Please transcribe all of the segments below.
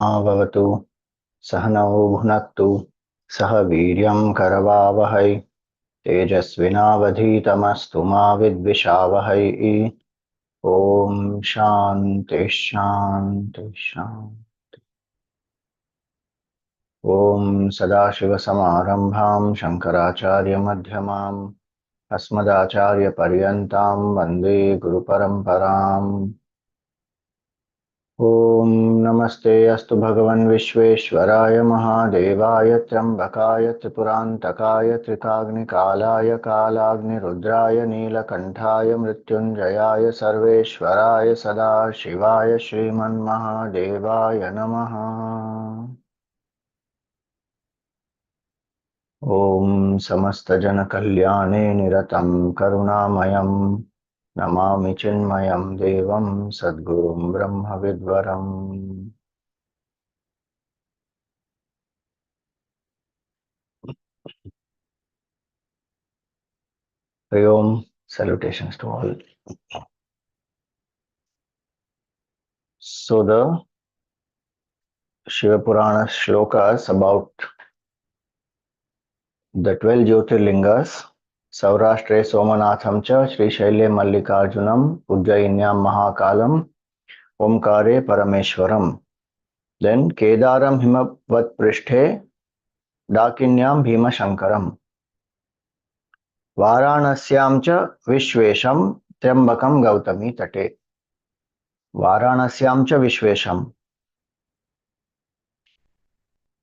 भवतु सहनौ भुनक्तु सह वीर्यं करवावहै तेजस्विनावधीतमस्तु मा विद्विषावहै। ॐ शान्ति शान्ति शान्ति। ॐ सदाशिवसमारम्भां शङ्कराचार्यमध्यमाम् अस्मदाचार्यपर्यन्तां वन्दे गुरुपरम्पराम्। ॐ नमस्ते अस्तु भगवन् विश्वेश्वराय महादेवाय त्र्यम्बकाय त्रिपुरान्तकाय त्रिकाग्निकालाय कालाग्निरुद्राय नीलकण्ठाय मृत्युञ्जयाय सर्वेश्वराय सदाशिवाय श्रीमन्महादेवाय नमः। ॐ समस्तजनकल्याणे निरतं करुणामयं नमामि चिन्मयं देवं सद्गुरुं ब्रह्मविद्वरम्। Hरि Om, salutations to all. So the Shiva Purana shlokas about the 12 Jyotirlingas, Saurashtre Somanatham cha, Sri Shaile Mallikarjunam, Ujjayinyam Mahakalam, Omkare Parameshwaram. Then Kedaram Himavat Prishthe, Dakinyam Bhima Shankaram. Varanasyam cha Vishvesham, Triambakam Gautami Tate. Varanasyam cha Vishvesham.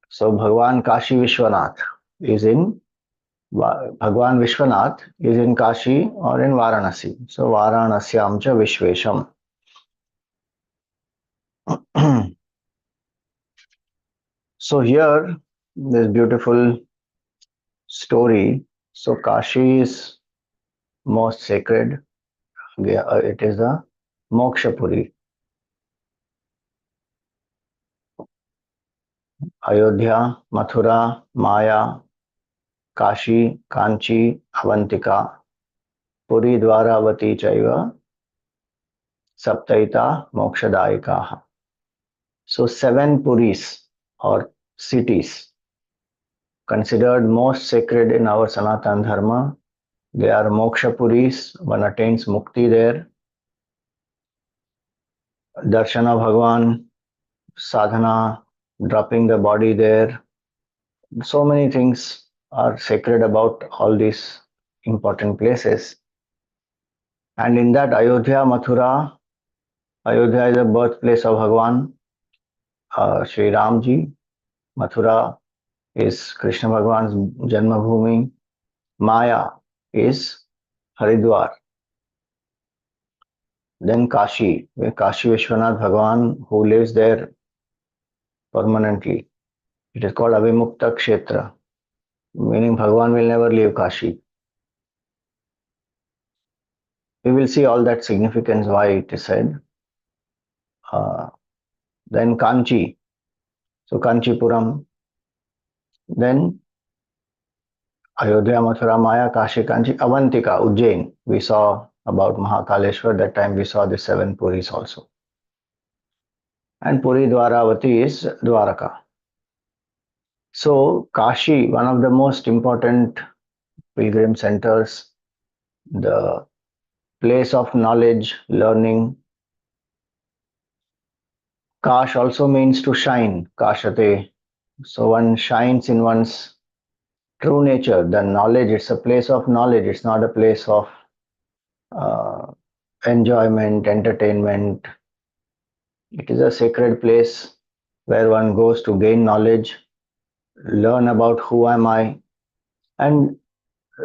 So Bhagawan Kashi Vishwanath is in Bhagawan Vishwanath is in Kashi or in Varanasi. So Varanasyam cha Vishvesham. So here this beautiful story. So Kashi is most sacred. It is the Mokshapuri. Ayodhya, Mathura, Maya, Kashi, Kanchi, Avantika, Puri Dwaravati Chaiva, Saptaita Mokshadaikaha. So 7 Puris or cities considered most sacred in our Sanatana Dharma. They are Moksha Puris, one attains Mukti there. Darshana Bhagavan, Sadhana, dropping the body there. So many things are sacred about all these important places. And in that Ayodhya, Mathura, Ayodhya is the birthplace of Bhagavan, Sri Ramji. Mathura is Krishna Bhagavan's Janma Bhumi. Maya is Haridwar. Then Kashi, where Kashi Vishwanath Bhagavan, who lives there permanently. It is called Avimukta Kshetra, meaning Bhagavan will never leave Kashi. We will see all that significance why it is said. Then Kanchi, so Kanchipuram. Then Ayodhya, Mathura, Maya, Kashi, Kanchi, Avantika, Ujjain. We saw about Mahakaleshwar, that time we saw the 7 Puris also. And Puri Dwaravati is Dwaraka. So Kashi, one of the most important pilgrim centers, the place of knowledge, learning. Kash also means to shine, Kashate. So one shines in one's true nature. The knowledge, it's a place of knowledge. It's not a place of enjoyment, entertainment. It is a sacred place where one goes to gain knowledge, learn about who am I, and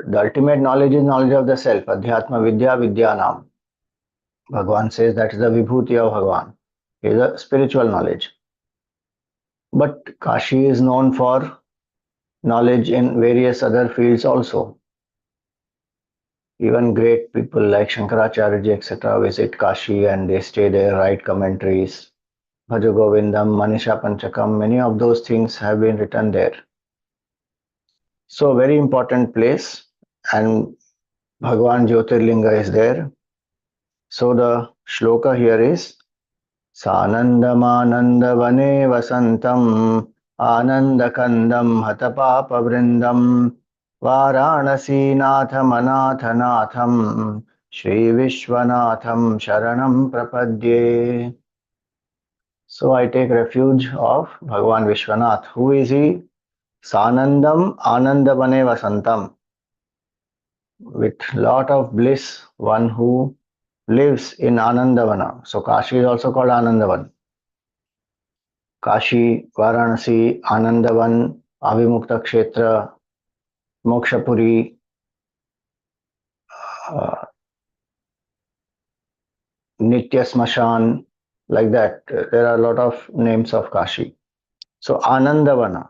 the ultimate knowledge is knowledge of the self. Adhyatma Vidya Vidyanam. Bhagavan says that is the Vibhuti of Bhagavan. It is a spiritual knowledge. But Kashi is known for knowledge in various other fields also. Even great people like Shankaracharya etc. visit Kashi and they stay there, write commentaries. Bhaja Govindam, Manisha Panchakam, many of those things have been written there. So very important place, and Bhagavan Jyotirlinga is there. So the shloka here is सानन्दमानन्दवने वसन्तम् आनन्दकन्दं हतपापवृन्दम् वाराणसीनाथमनाथनाथं श्रीविश्वनाथं शरणं प्रपद्ये. So I take refuge of Bhagavan Vishwanath. Who is he? Sanandam Anandavane Vasantam. With lot of bliss, one who lives in Anandavana. So Kashi is also called Anandavan. Kashi, Varanasi, Anandavan, Avimukta Kshetra, Mokshapuri, uh, Nitya Smashan, like that. There are a lot of names of Kashi. So Anandavana,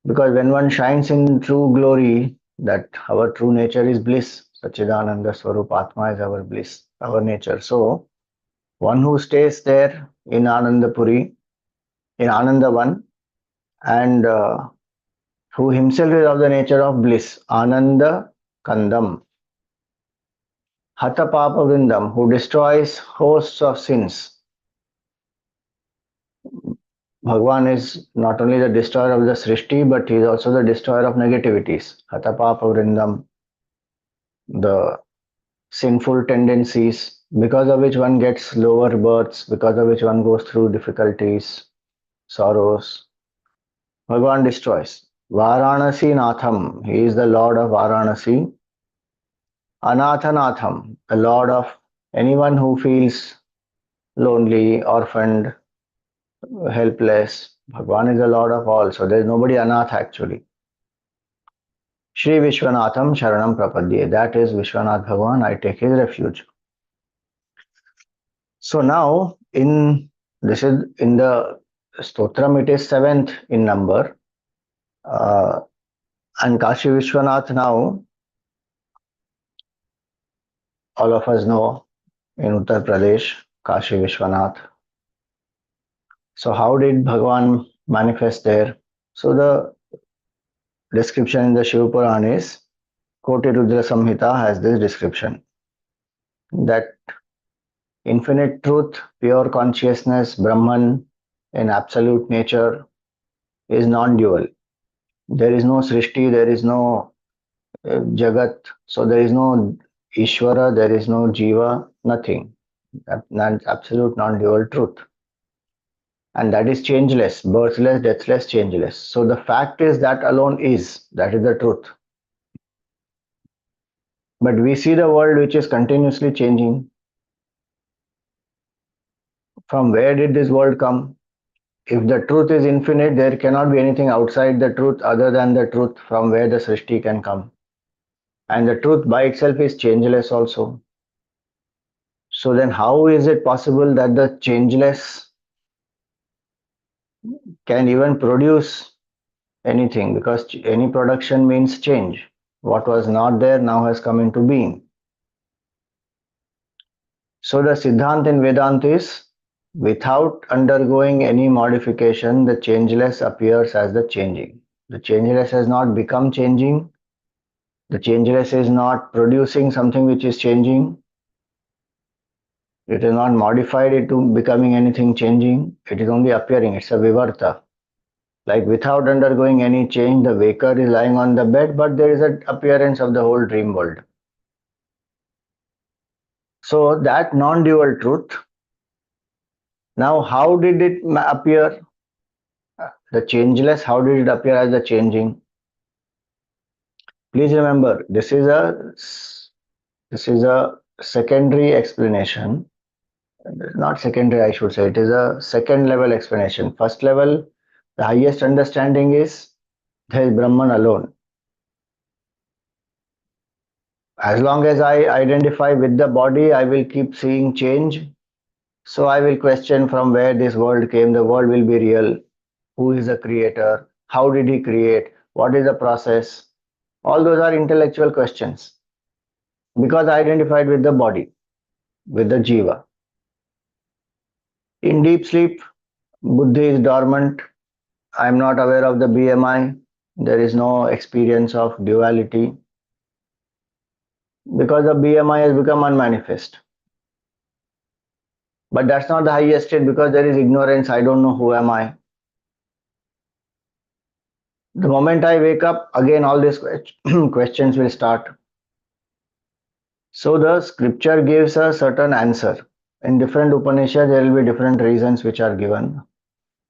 because when one shines in true glory, that our true nature is bliss. Sachidananda Swarup Atma is our bliss, our nature. So one who stays there in Anandapuri, in Anandavan, and who himself is of the nature of bliss, Ananda Kandam, Hatha Papa Vrindam, who destroys hosts of sins. Bhagavan is not only the destroyer of the Srishti, but he is also the destroyer of negativities. Hatha Papa Vrindam, the sinful tendencies, because of which one gets lower births, because of which one goes through difficulties, sorrows. Bhagavan destroys. Varanasi Natham, he is the Lord of Varanasi. Anathanatham, the Lord of anyone who feels lonely, orphaned, helpless. Bhagavan is the Lord of all, so there is nobody anath actually. Shri Vishwanatham Sharanam Prapadye, that is Vishwanath Bhagavan, I take his refuge. So now in this is in the Stotram, it is seventh in number. And Kashi Vishwanath now, all of us know in Uttar Pradesh, Kashi Vishwanath. So how did Bhagavan manifest there? So the description in the Shiva Puran is Koti Rudra Samhita has this description that infinite truth, pure consciousness, Brahman in absolute nature is non-dual. There is no Srishti, there is no Jagat, so there is no Ishvara, there is no Jiva, nothing. Absolute non-dual truth. And that is changeless, birthless, deathless, changeless. So the fact is that alone is, that is the truth. But we see the world which is continuously changing. From where did this world come? If the truth is infinite, there cannot be anything outside the truth other than the truth from where the Srishti can come. And the truth by itself is changeless also. So then how is it possible that the changeless can even produce anything? Because any production means change. What was not there now has come into being. So the Siddhant in Vedanta is without undergoing any modification, the changeless appears as the changing. The changeless has not become changing. The changeless is not producing something which is changing. It is not modified into becoming anything changing. It is only appearing. It's a vivarta. Like without undergoing any change, the waker is lying on the bed, but there is an appearance of the whole dream world. So that non-dual truth, now how did it appear? The changeless, how did it appear as the changing? Please remember, this is a secondary explanation. Not secondary, I should say. It is a second level explanation. First level, the highest understanding is there is Brahman alone. As long as I identify with the body, I will keep seeing change. So I will question from where this world came. The world will be real. Who is the creator? How did he create? What is the process? All those are intellectual questions. Because I identified with the body, with the jiva. In deep sleep, buddhi is dormant. I am not aware of the BMI. There is no experience of duality. Because the BMI has become unmanifest. But that's not the highest state because there is ignorance. I don't know who am I. The moment I wake up, again all these questions will start. So the scripture gives a certain answer. In different Upanishads, there will be different reasons which are given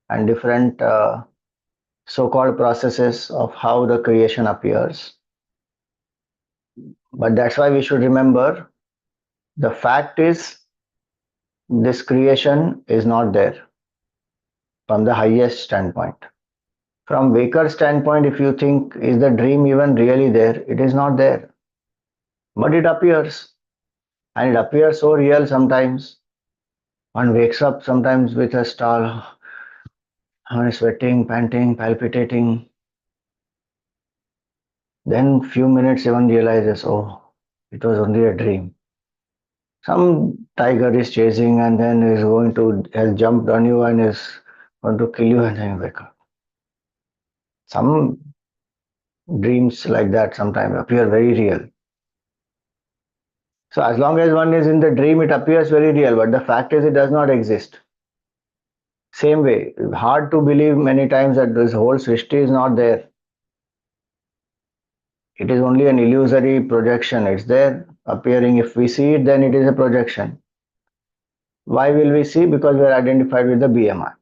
and different so-called processes of how the creation appears. But that's why we should remember the fact is this creation is not there from the highest standpoint. From Waker's standpoint, if you think, is the dream even really there? It is not there. But it appears. And it appears so real sometimes. One wakes up sometimes with a stall, sweating, panting, palpitating. Then few minutes even realizes, oh, it was only a dream. Some tiger is chasing and then has jumped on you and is going to kill you and then you wake up. Some dreams like that sometimes appear very real. So as long as one is in the dream, it appears very real, but the fact is it does not exist. Same way, hard to believe many times that this whole Srishti is not there. It is only an illusory projection. It's there appearing. If we see it, then it is a projection. Why will we see? Because we are identified with the BMI.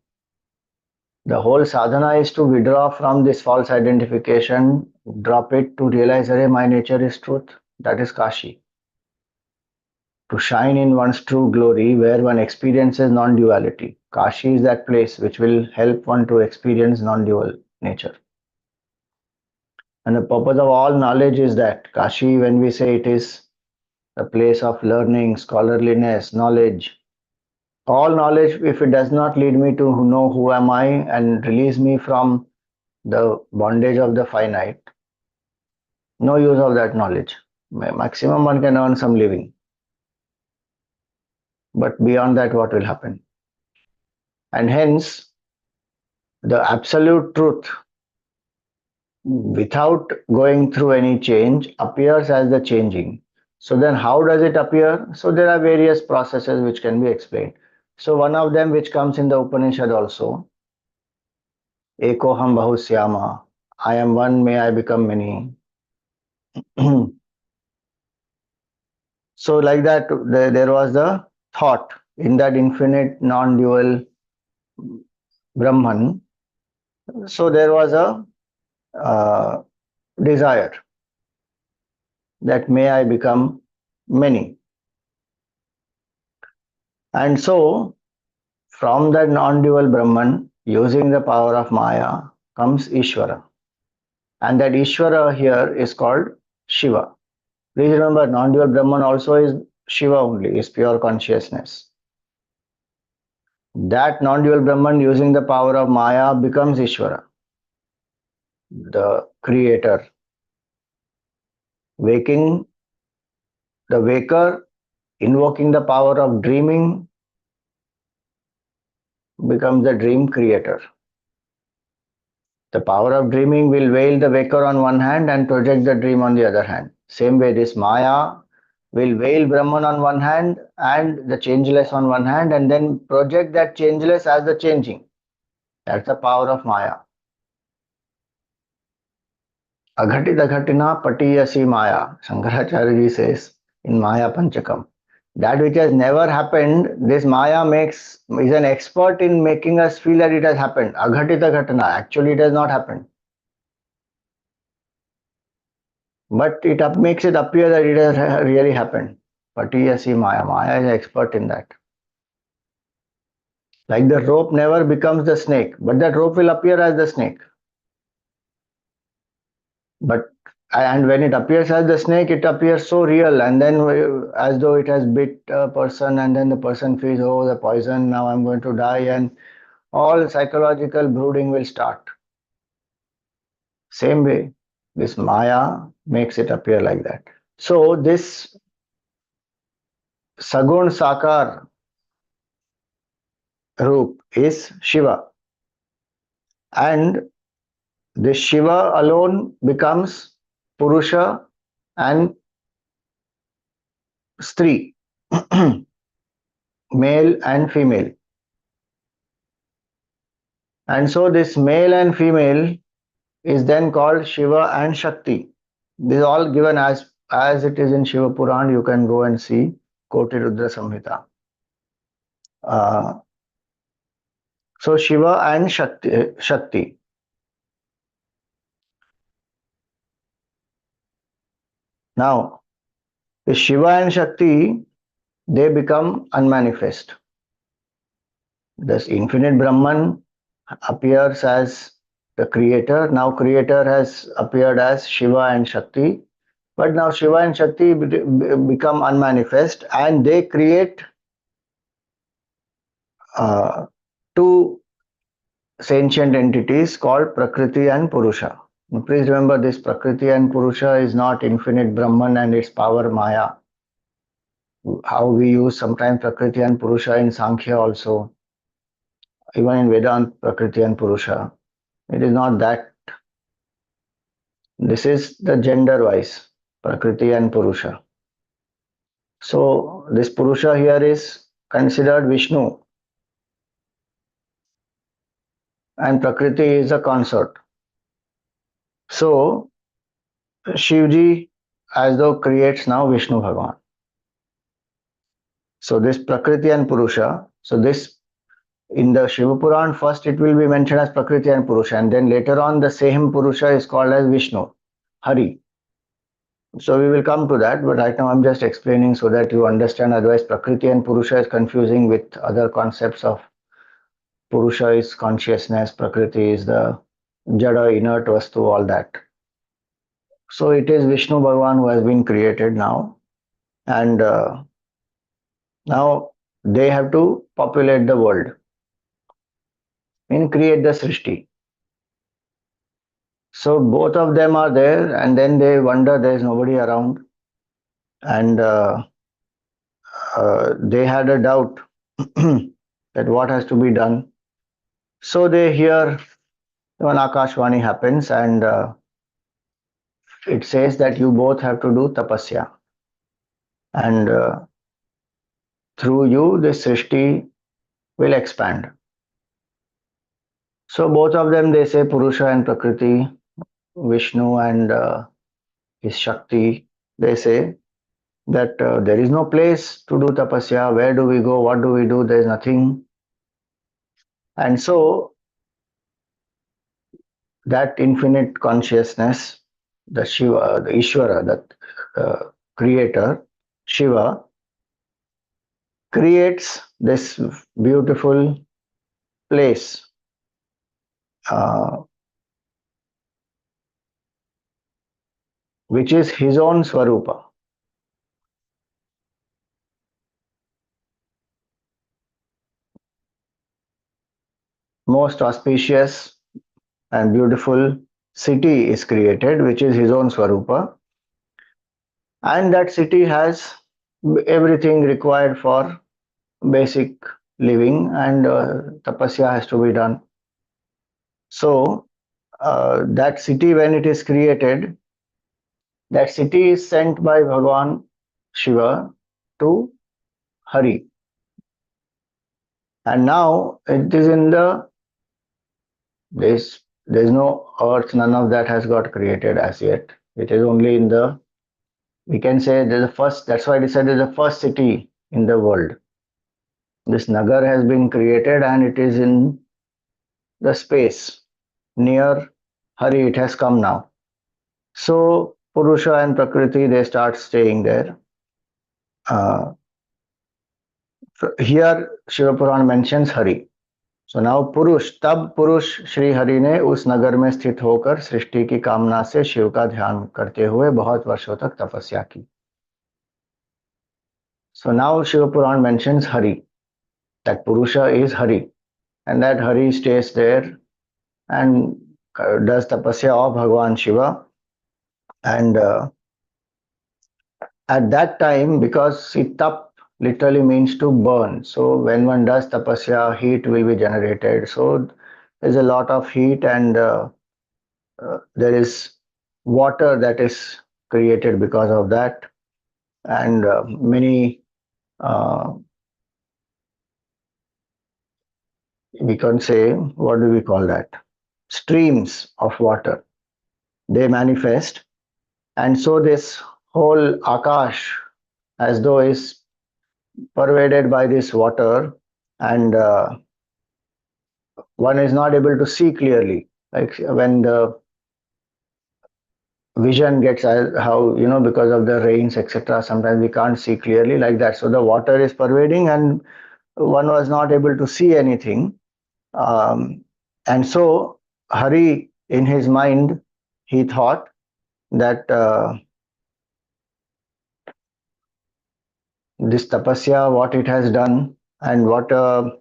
The whole sadhana is to withdraw from this false identification, drop it to realize that my nature is truth. That is Kashi. To shine in one's true glory where one experiences non-duality. Kashi is that place which will help one to experience non-dual nature. And the purpose of all knowledge is that Kashi, when we say it is a place of learning, scholarliness, knowledge, all knowledge, if it does not lead me to know who am I and release me from the bondage of the finite, no use of that knowledge. Maximum one can earn some living. But beyond that, what will happen? And hence, the absolute truth, without going through any change, appears as the changing. So then how does it appear? So there are various processes which can be explained. So one of them which comes in the Upanishad also, Ekoham Bahusyama, I am one, may I become many. So like that, there was the thought in that infinite non-dual Brahman. So there was a desire that may I become many. And so from that non-dual Brahman, using the power of Maya, comes Ishvara. And that Ishvara here is called Shiva. Please remember, non-dual Brahman also is Shiva only, is pure consciousness. That non-dual Brahman using the power of Maya becomes Ishvara, the creator. Waking, the waker, invoking the power of dreaming, becomes the dream creator. The power of dreaming will veil the waker on one hand and project the dream on the other hand. Same way, this Maya will veil Brahman on one hand and the changeless on one hand and then project that changeless as the changing. That's the power of Maya. Aghatita ghatina patiyasi Maya. Shankaracharya says in Maya Panchakam. That which has never happened, this Maya is an expert in making us feel that it has happened. Aghatita ghatina. Actually, it has not happened. But it makes it appear that it has really happened. Patiyasi Maya. Maya is an expert in that. Like the rope never becomes the snake, but that rope will appear as the snake. But and when it appears as the snake, it appears so real, and then as though it has bit a person, and then the person feels, oh, the poison, now I'm going to die, and all psychological brooding will start. Same way, this Maya makes it appear like that. So this Sagun Sakar Roop is Shiva, and this Shiva alone becomes Purusha and Stri. male and female. And so this male and female is then called Shiva and Shakti. This is all given as it is in Shiva Puran. You can go and see Koti Rudra Samhita. Uh, so Shiva and Shakti. Now, the Shiva and Shakti, they become unmanifest. This infinite Brahman appears as the creator. Now creator has appeared as Shiva and Shakti. But now Shiva and Shakti become unmanifest and they create uh, two sentient entities called Prakriti and Purusha. Now, please remember this Prakriti and Purusha is not infinite Brahman and its power Maya. How we use sometimes Prakriti and Purusha in Sankhya also, even in Vedanta, Prakriti and Purusha. It is not that. This is the gender wise, Prakriti and Purusha. So this Purusha here is considered Vishnu and Prakriti is a consort. So Shivji as though creates now Vishnu Bhagavan. So this Prakriti and Purusha, so this in the Shiva Puran first it will be mentioned as Prakriti and Purusha and then later on the same Purusha is called as Vishnu, Hari. So we will come to that, but right now I'm just explaining so that you understand. Otherwise, Prakriti and Purusha is confusing with other concepts of Purusha is consciousness, Prakriti is the Jada, inert Vastu, all that. So it is Vishnu Bhagavan who has been created now, and now they have to populate the world, mean create the Srishti. So both of them are there, and then they wonder there is nobody around, and they had a doubt that what has to be done. So they hear when Akashvani happens, and it says that you both have to do tapasya, and through you this Srishti will expand. So both of them they say Purusha and Prakriti, Vishnu and his Shakti. They say that there is no place to do tapasya. Where do we go? What do we do? There is nothing. And so that infinite consciousness, the Shiva, the Ishvara, the creator, Shiva, creates this beautiful place uh, which is his own Swarupa. Most auspicious and beautiful city is created, which is his own Swarupa. And that city has everything required for basic living, and tapasya has to be done. So, that city, when it is created, that city is sent by Bhagavan Shiva to Hari. And now it is in the there's no earth, none of that has got created as yet. It is only in the, we can say there's the first, that's why I said there's the first city in the world. This Nagar has been created and it is in the space near Hari, it has come now. So Purusha and Prakriti they start staying there. Here Shiva Puran mentions Hari. So now पुरुष तब पुरुष श्री हरि ने उस नगर में स्थित होकर सृष्टि की कामना से शिव का ध्यान करते हुए बहुत वर्षों तक तपस्या की. So now Shiva Puran mentions Hari, that Purusha is Hari, and that Hari stays there and does tapasya of Bhagavan Shiva. And at that time, because tap literally means to burn, so when one does tapasya, heat will be generated. So there's a lot of heat, and there is water that is created because of that, and many uh, we can say, what do we call that? Streams of water. They manifest. And so this whole Akash, as though is pervaded by this water, and one is not able to see clearly. Like when the vision gets how, because of the rains, etc., sometimes we can't see clearly like that. So the water is pervading, and one was not able to see anything. And so Hari, in his mind, he thought that this tapasya, what it has done, and what a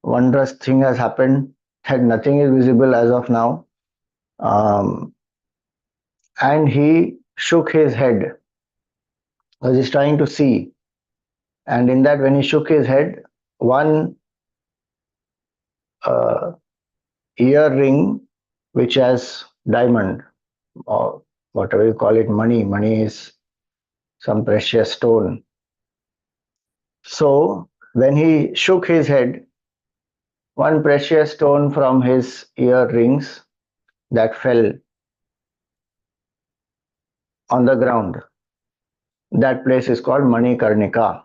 wondrous thing has happened, that nothing is visible as of now. Um, and he shook his head because he's trying to see. And in that, when he shook his head, one uh, earring which has diamond, or whatever you call it, money is some precious stone. So when he shook his head, one precious stone from his earrings that fell on the ground. That place is called Manikarnika.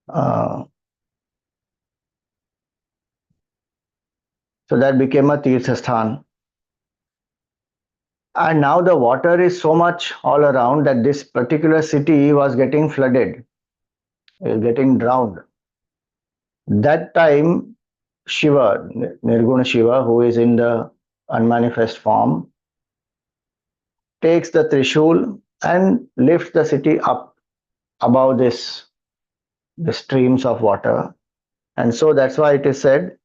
uh, so that became a Tirthasthan. And now the water is so much all around that this particular city was getting flooded, getting drowned. That time, Shiva, Nirguna Shiva, who is in the unmanifest form, takes the Trishul and lifts the city up above the streams of water. And so that's why it is said,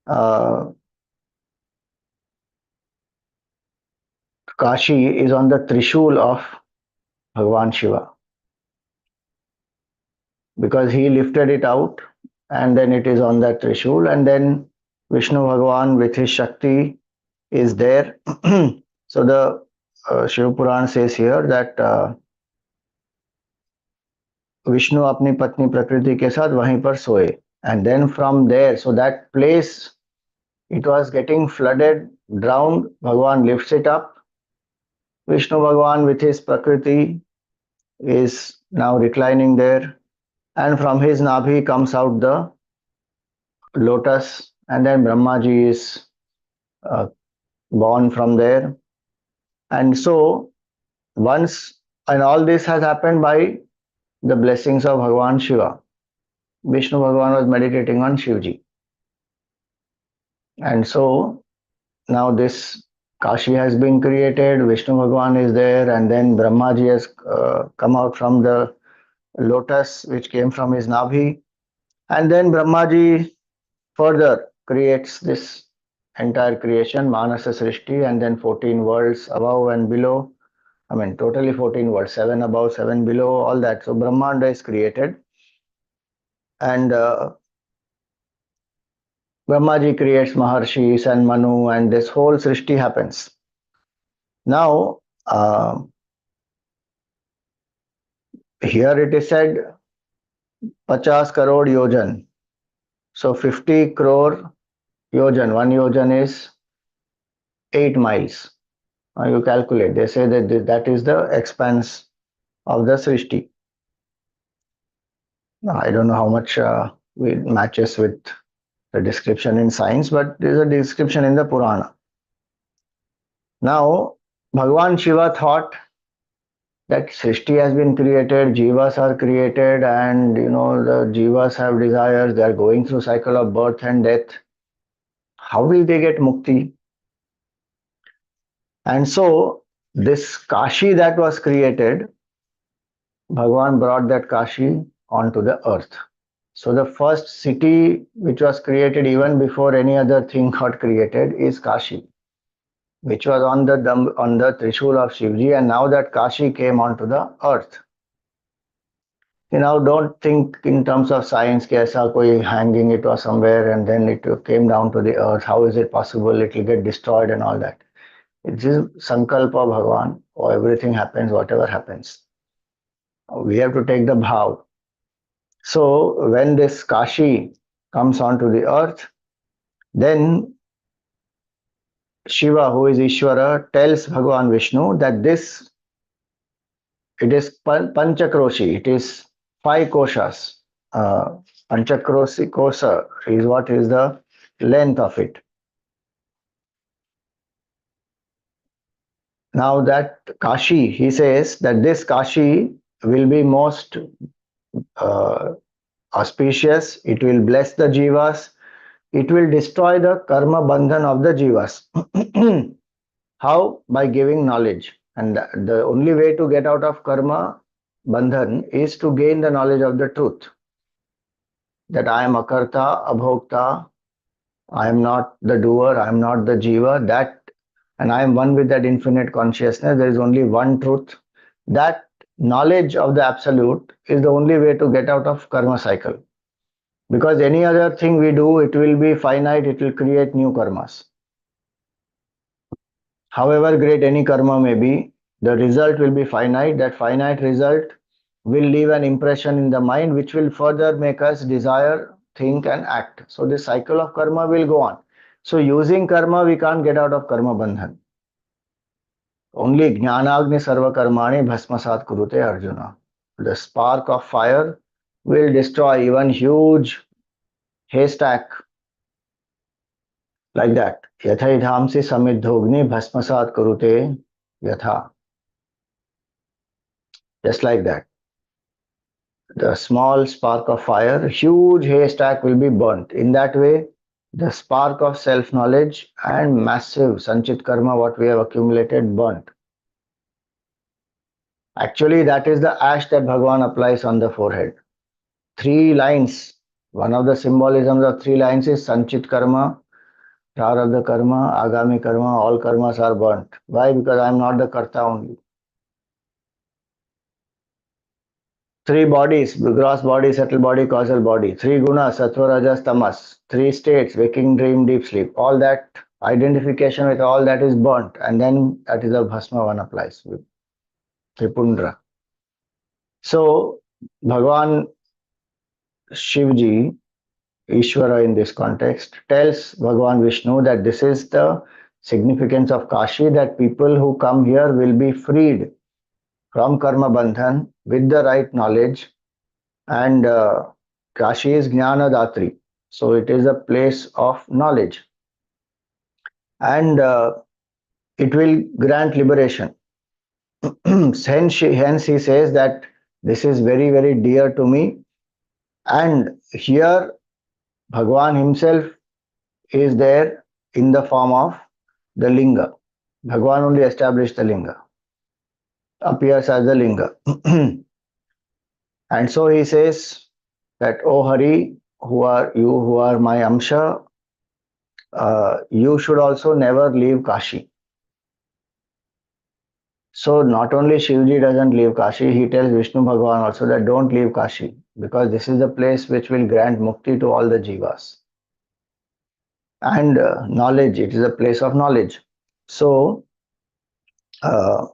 uh, Kashi is on the Trishul of Bhagavan Shiva, because he lifted it out, and then it is on that Trishul, and then Vishnu Bhagavan with his Shakti is there. So the Shiva Puran says here that Vishnu अपनी पत्नी प्रकृति के साथ वहीं पर सोए, and then from there, so that place, it was getting flooded, drowned. Bhagavan lifts it up. Vishnu Bhagavan with his prakriti is now reclining there, and from his nabhi comes out the lotus, and then Brahmaji is uh, born from there. And so once, and all this has happened by the blessings of Bhagavan Shiva. Vishnu Bhagavan was meditating on Shivji. And so now this Kashi has been created, Vishnu Bhagavan is there, and then Brahmaji has come out from the lotus which came from his Nabhi. And then Brahmaji further creates this entire creation, Manasa Srishti, and then 14 worlds above and below. I mean, totally 14 worlds, 7 above, 7 below, all that. So Brahmanda is created. And Brahmaji creates Maharshis and Manu, and this whole Srishti happens. Now, here it is said 50 crore yojan. So 50 crore yojan. One yojan is 8 miles. Now you calculate. They say that that is the expanse of the Srishti. Now, I don't know how much it matches with the description in science, but there is a description in the Purana. Now, Bhagavan Shiva thought that Srishti has been created, Jivas are created, and the Jivas have desires, they are going through cycle of birth and death. How will they get mukti? And so this Kashi that was created, Bhagavan brought that Kashi onto the earth. So the first city which was created even before any other thing got created is Kashi, which was on the Trishul of Shivji, and now that Kashi came onto the earth. Don't think in terms of science, kaisa koi hanging it was somewhere and then it came down to the earth. How is it possible? It will get destroyed and all that. It is Sankalpa Bhagavan, or everything happens, whatever happens. We have to take the bhav. So when this Kashi comes onto the earth, then Shiva, who is Ishvara, tells Bhagavan Vishnu that this, it is Panchakroshi, it is five koshas. Uh, Panchakroshi kosa is what is the length of it. Now that Kashi, he says that this Kashi will be most uh, auspicious, it will bless the jivas, it will destroy the karma bandhan of the jivas. How? By giving knowledge. And the only way to get out of karma bandhan is to gain the knowledge of the truth. That I am akarta, abhokta, I am not the doer, I am not the jiva, that, and I am one with that infinite consciousness. There is only one truth. That knowledge of the absolute is the only way to get out of karma cycle. Because any other thing we do, it will be finite, it will create new karmas. However great any karma may be, the result will be finite. That finite result will leave an impression in the mind which will further make us desire, think, and act. So this cycle of karma will go on. So using karma, we can't get out of karma bandhan. Only jnanagni sarva karmani bhasmasat kurute Arjuna. The spark of fire will destroy even huge haystack like that. Yathaidhamsi samidhogni bhasmasat kurute yatha. Just like that. The small spark of fire, huge haystack will be burnt. In that way, the spark of self-knowledge and massive sanchit karma, what we have accumulated, burnt. Actually, that is the ash that Bhagavan applies on the forehead. 3 lines. One of the symbolisms of 3 lines is sanchit karma, prarabdha karma, agami karma, all karmas are burnt. Why? Because I am not the karta only. 3 bodies: gross body, subtle body, causal body. 3 gunas: sattva, rajas, tamas. 3 states: waking, dream, deep sleep. All that identification with all that is burnt, and then that is the bhasma one applies with Tripundra. So Bhagavan Shivji, Ishvara in this context, tells Bhagavan Vishnu that this is the significance of Kashi, that people who come here will be freed from karma bandhan with the right knowledge. And Kashi is Jnana Datri, so it is a place of knowledge, and it will grant liberation. Hence, he says that this is very, very dear to me. And here, Bhagwan himself is there in the form of the Linga. Bhagwan only established the Linga, appears as the Linga. And so he says that, O Hari, who are you, who are my Amsha, you should also never leave Kashi. So not only Shivji doesn't leave Kashi, he tells Vishnu Bhagavan also that don't leave Kashi, because this is the place which will grant mukti to all the jivas. And knowledge, it is a place of knowledge. So uh,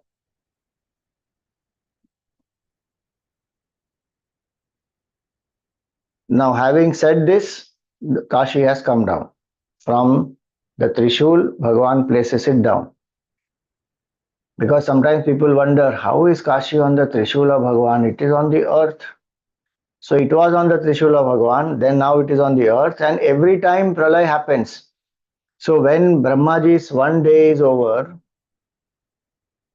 now having said this, Kashi has come down. From the Trishul, Bhagavan places it down. Because sometimes people wonder, how is Kashi on the Trishul of Bhagavan? It is on the earth. So it was on the Trishul of Bhagavan, then now it is on the earth, and every time pralay happens. So when Brahmaji's one day is over,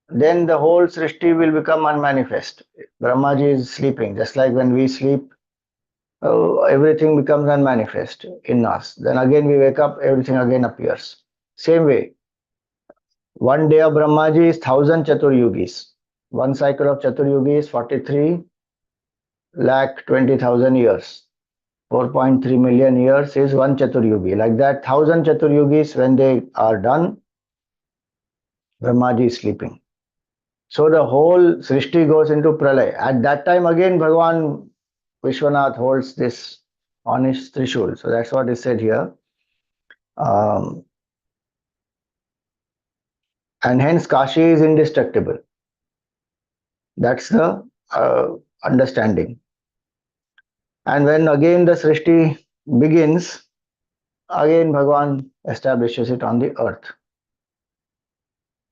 then the whole Srishti will become unmanifest. Brahmaji is sleeping, just like when we sleep, everything becomes unmanifest in us. Then again we wake up, everything again appears. Same way, one day of Brahmaji is 1,000 Chaturyugis. One cycle of Chaturyugi is 43,20,000 years. 4.3 million years is one Chaturyugi. Like that, 1,000 Chaturyugis, when they are done, Brahmaji is sleeping. So the whole Srishti goes into Pralay. At that time again, Bhagavan Vishwanath holds this on his Trishul. So that's what is said here. And hence Kashi is indestructible. That's the understanding. And when again the Srishti begins, again Bhagavan establishes it on the earth.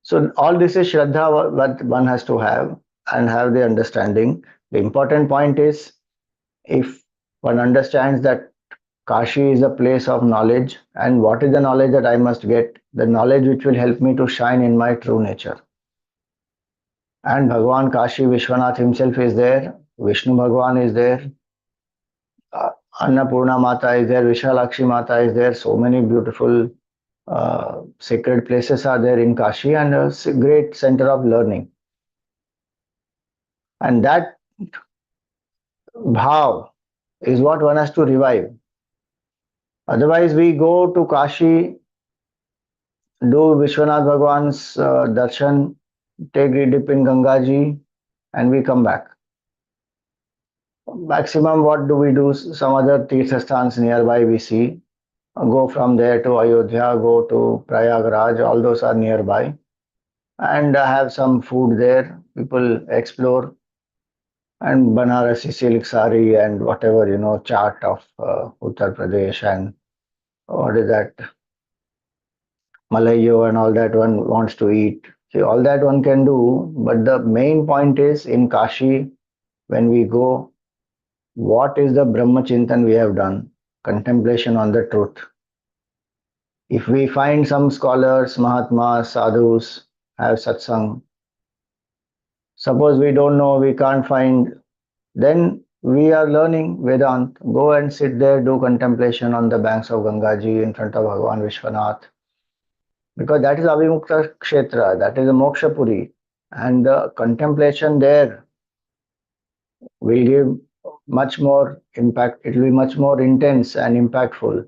So all this is Shraddha what one has to have and have the understanding. The important point is if one understands that Kashi is a place of knowledge, and what is the knowledge that I must get? The knowledge which will help me to shine in my true nature. And Bhagavan Kashi Vishwanath himself is there, Vishnu Bhagavan is there, uh, Annapurna Mata is there, Vishalakshi Mata is there, so many beautiful sacred places are there in Kashi and a great center of learning. And that bhav is what one has to revive. Otherwise, we go to Kashi, do Vishwanath Bhagwan's darshan, take a dip in Gangaji, and we come back. Maximum, what do we do? Some other Tirthasthans nearby we see. Go from there to Ayodhya, go to Prayagraj, all those are nearby. And have some food there. People explore. And Banarasi silk sari and whatever, chaat of Uttar Pradesh and what is that, Malayo and all that one wants to eat. See, all that one can do, but the main point is in Kashi, when we go, what is the Brahma Chintan we have done? Contemplation on the truth. If we find some scholars, Mahatmas, Sadhus, have satsang, suppose we don't know, we can't find, then we are learning Vedant. Go and sit there, do contemplation on the banks of Gangaji in front of Bhagavan Vishwanath. Because that is Avimukta Kshetra, that is a Moksha Puri. And the contemplation there will give much more impact, it will be much more intense and impactful.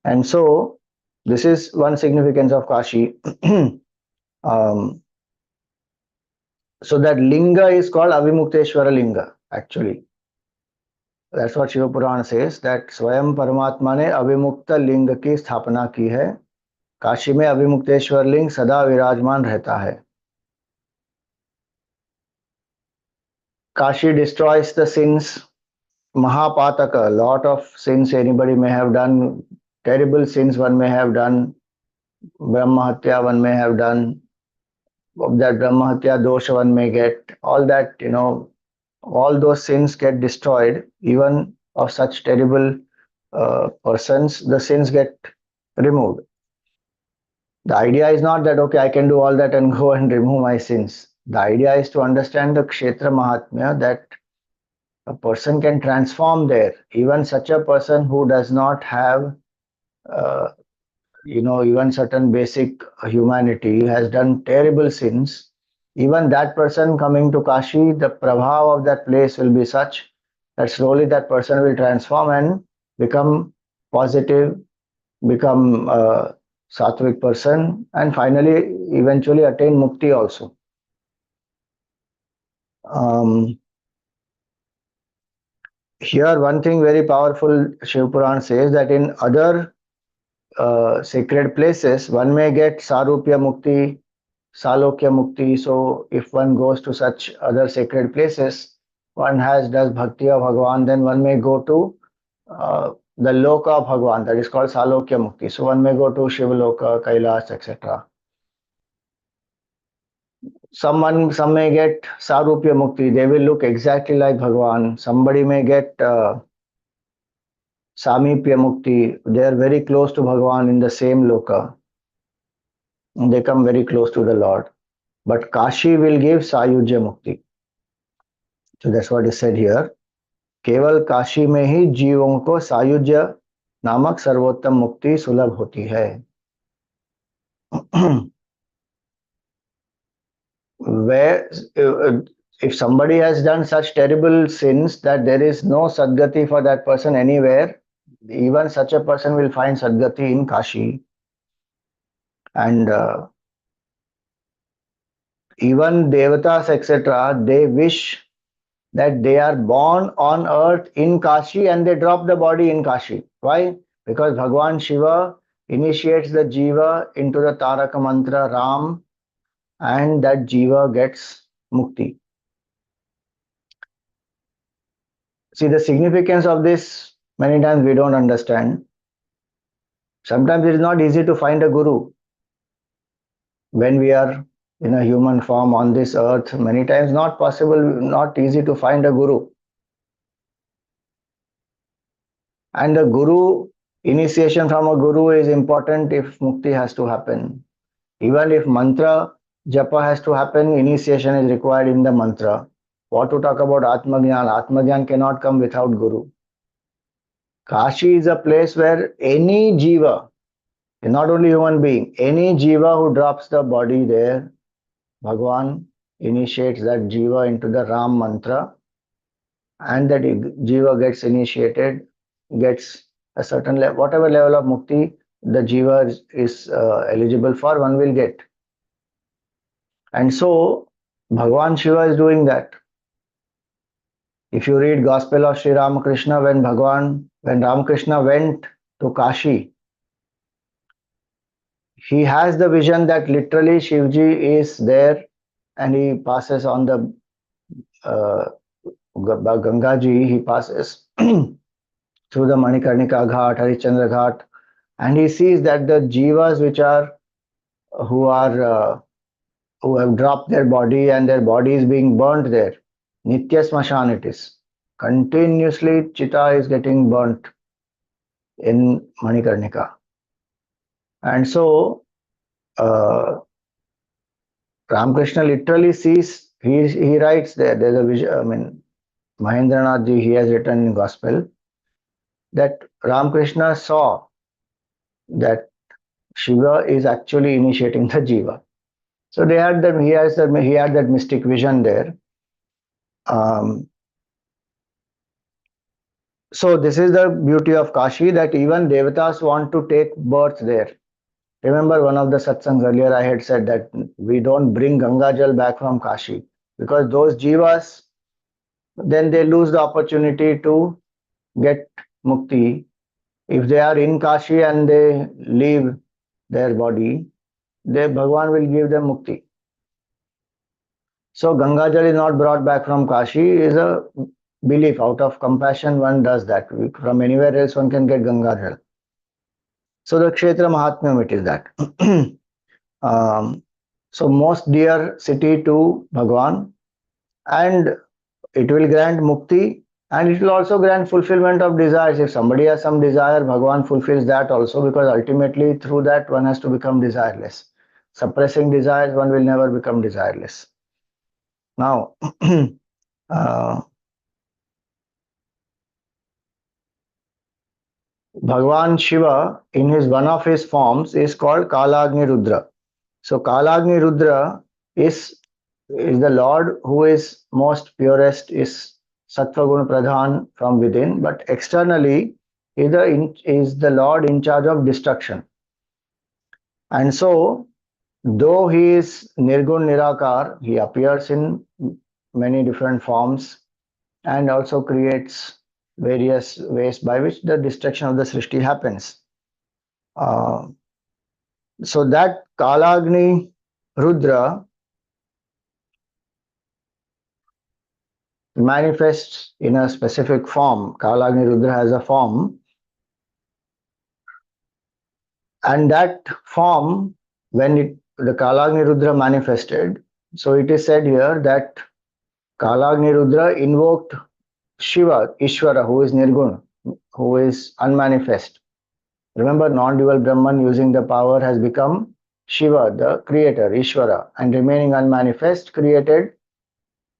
And so, this is one significance of Kashi. um, so that linga is called Avimukteshwara Linga, actually. That's what Shiva Purana says, that स्वयं परमात्मा ने अविमुक्त लिंग की स्थापना की है. काशी में अविमुक्तेश्वर लिंग सदा विराजमान रहता है. Kashi destroys the sins, Mahapataka, lot of sins anybody may have done, terrible sins one may have done, Brahmahatya one may have done, that Brahmahatya dosha one may get, all that, all those sins get destroyed, even of such terrible persons, the sins get removed. The idea is not that, okay, I can do all that and go and remove my sins. The idea is to understand the Kshetra Mahatmya, that a person can transform there. Even such a person who does not have, uh, even certain basic humanity, has done terrible sins. Even that person coming to Kashi, the prabhav of that place will be such that slowly that person will transform and become positive, become a sattvic person, and finally, eventually attain mukti also. Here, one thing very powerful, Shiv Puran says that in other sacred places, one may get Sarupya Mukti, Salokya Mukti. So, if one goes to such other sacred places, one does Bhakti of Bhagavan, then one may go to the Loka of Bhagavan, that is called Salokya Mukti. So, one may go to Shiva Loka, Kailash, etc. Some may get Sarupya Mukti, they will look exactly like Bhagavan. Somebody may get Samipya Mukti, they are very close to Bhagavan in the same loka. They come very close to the Lord. But Kashi will give Sayujya Mukti. So that's what is said here. केवल काशी में ही जीवों को सायुज्य नामक सर्वोत्तम मुक्ति सुलभ होती है. Where if somebody has done such terrible sins that there is no Sadgati for that person anywhere, even such a person will find Sadgati in Kashi. And even devatas, etc., they wish that they are born on earth in Kashi and they drop the body in Kashi. Why? Because Bhagavan Shiva initiates the jiva into the Taraka mantra Ram, and that jiva gets mukti. See, the significance of this, many times we don't understand. Sometimes it is not easy to find a guru when we are in a human form on this earth. Many times not possible, not easy to find a guru. And the guru, initiation from a guru is important if mukti has to happen. Even if mantra japa has to happen, initiation is required in the mantra. What to talk about Atmagyan? Atmagyan cannot come without guru. Kashi is a place where any jiva, not only human being, any jiva who drops the body there, Bhagavan initiates that jiva into the Ram mantra, and that jiva gets initiated, gets a certain level, whatever level of mukti the jiva is eligible for, one will get. And so Bhagavan Shiva is doing that. If you read Gospel of Sri Ramakrishna, when Ramakrishna went to Kashi, he has the vision that literally Shivji is there, and he passes on the Gangaji, he passes through the Manikarnika Ghat, Harichandra Ghat, and he sees that the jivas who have dropped their body and their body is being burnt there. Nitya Smashan it is. Continuously Chitta is getting burnt in Manikarnika. And so Ramakrishna literally sees, he writes there's a vision, I mean, Mahendranath ji, he has written in Gospel that Ramakrishna saw that Shiva is actually initiating the jiva. So he had that mystic vision there. So this is the beauty of Kashi, that even devatas want to take birth there. Remember one of the satsangs earlier I had said that we don't bring Ganga Jal back from Kashi because those jivas, then they lose the opportunity to get mukti. If they are in Kashi and they leave their body, Bhagavan will give them mukti. So Ganga Jal is not brought back from Kashi, is a belief. Out of compassion one does that. From anywhere else one can get Ganga Jal. So the Kshetra Mahatmyam, it is that. So most dear city to Bhagavan, and it will grant mukti, and it will also grant fulfillment of desires. If somebody has some desire, Bhagavan fulfills that also, because ultimately through that one has to become desireless. Suppressing desires, one will never become desireless. Now, Bhagavan Shiva, in his one of his forms, is called Kalagni Rudra. So Kalagni Rudra is the Lord who is most purest, is Sattva Guna Pradhan from within, but externally is the Lord in charge of destruction. And so, though he is Nirgun Nirakar, he appears in many different forms and also creates various ways by which the destruction of the Srishti happens. So that Kalagni Rudra manifests in a specific form. Kalagni Rudra has a form, and that form, when the Kalagni Rudra manifested, so it is said here that Kalagni Rudra invoked Shiva, Ishvara, who is Nirgun, who is unmanifest. Remember, non-dual Brahman using the power has become Shiva, the creator, Ishvara, and remaining unmanifest created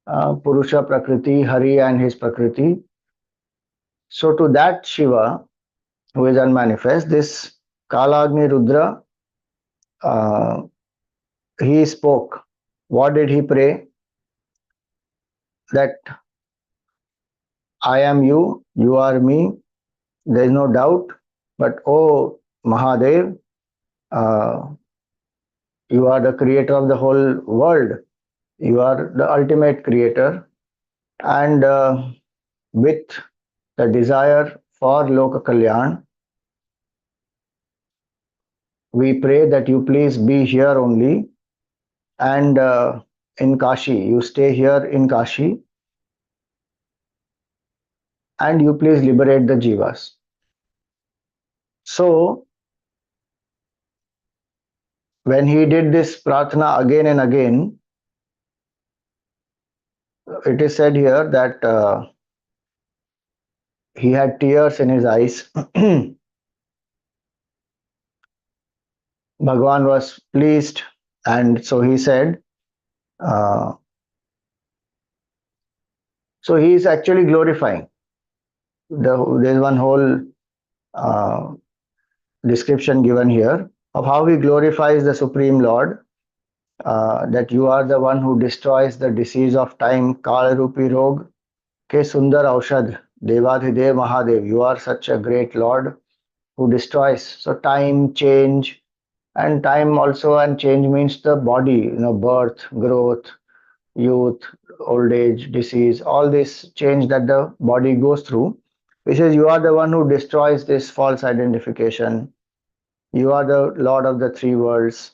Purusha Prakriti, Hari and his Prakriti. So to that Shiva, who is unmanifest, this Kalagni Rudra, he spoke. What did he pray? That I am you, you are me, there is no doubt, but oh Mahadev, you are the creator of the whole world. You are the ultimate creator, and with the desire for Loka Kalyan, we pray that you please be here only, and in Kashi, you stay here in Kashi, and you please liberate the jivas. So when he did this prarthana again and again, it is said here that he had tears in his eyes. Bhagavan was pleased, and so he said, uh, so he is actually glorifying. There's one whole uh, description given here of how he glorifies the Supreme Lord, that you are the one who destroys the disease of time, Kal Rupi Rog, Ke Sundar Aushad, Devadhidev Mahadev. You are such a great Lord who destroys. So time, change, and time also and change means the body, birth, growth, youth, old age, disease, all this change that the body goes through. He says, you are the one who destroys this false identification. You are the Lord of the three worlds.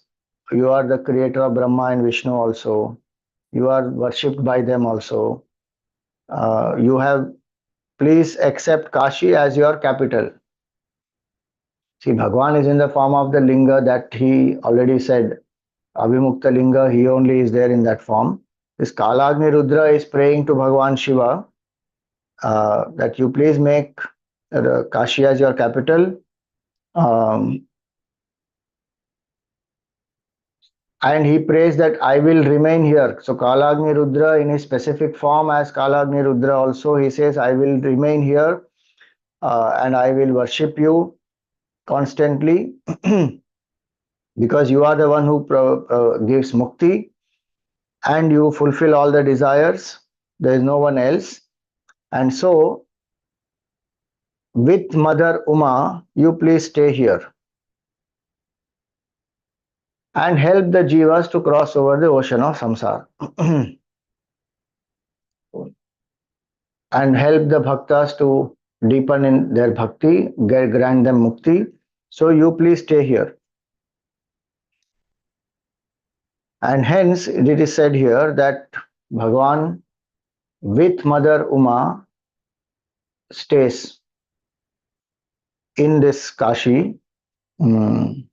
You are the creator of Brahma and Vishnu also. You are worshipped by them also. You have, please accept Kashi as your capital. See, Bhagwan is in the form of the linga that he already said. Abhimukta linga, he only is there in that form. This Kalagni Rudra is praying to Bhagwan Shiva that you please make Kashi as your capital. Um, and he prays that I will remain here. So Kalagni Rudra in his specific form as Kalagni Rudra also, he says, I will remain here and I will worship you constantly because you are the one who gives mukti and you fulfill all the desires. There is no one else. And so with Mother Uma, you please stay here and help the jivas to cross over the ocean of samsara and help the bhaktas to deepen in their bhakti, grant them mukti. So you please stay here. And hence it is said here that Bhagavan with Mother Uma stays in this Kashi. Mm.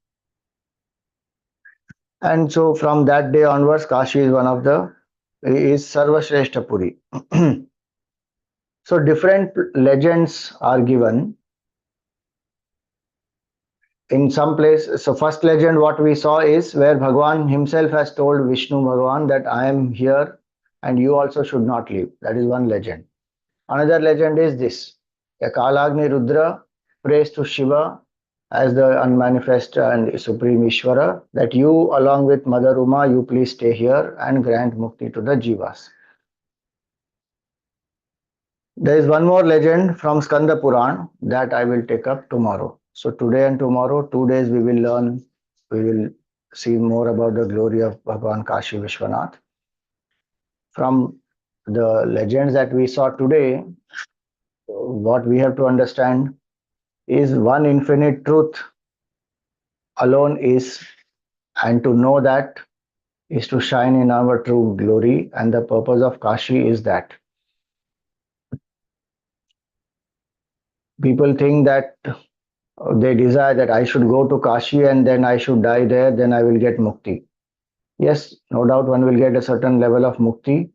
And so from that day onwards, Kashi is one of the is Sarvashreshta Puri. So different legends are given in some place. So first legend what we saw is where Bhagwan himself has told Vishnu Bhagwan that I am here and you also should not leave. That is one legend. Another legend is this. A Kalagni Rudra prays to Shiva as the unmanifest and supreme Ishvara that you along with Mother Uma, you please stay here and grant mukti to the jivas. There is one more legend from Skanda Puran that I will take up tomorrow. So today and tomorrow, 2 days we will learn, we will see more about the glory of Bhagavan Kashi Vishwanath. From the legends that we saw today, what we have to understand is one infinite truth alone is, and to know that is to shine in our true glory, and the purpose of Kashi is that. People think that they desire that I should go to Kashi and then I should die there, then I will get mukti. Yes, no doubt one will get a certain level of mukti,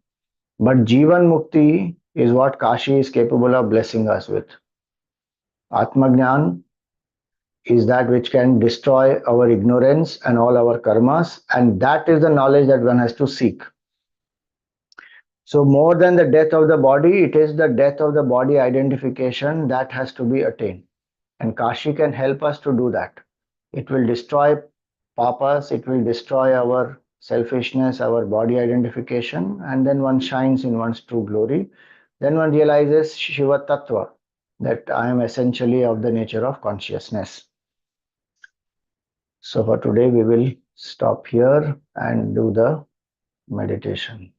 but Jivan Mukti is what Kashi is capable of blessing us with. Atmagnan is that which can destroy our ignorance and all our karmas, and that is the knowledge that one has to seek. So, more than the death of the body, it is the death of the body identification that has to be attained. And Kashi can help us to do that. It will destroy papas, it will destroy our selfishness, our body identification, and then one shines in one's true glory. Then one realizes Shiva Tattva, that I am essentially of the nature of consciousness. So for today, we will stop here and do the meditation.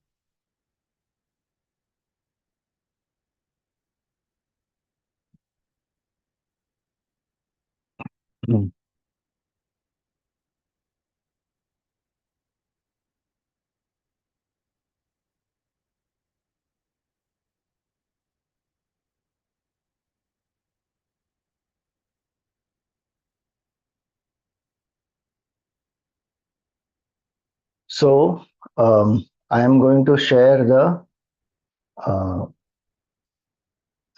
So, I am going to share the uh,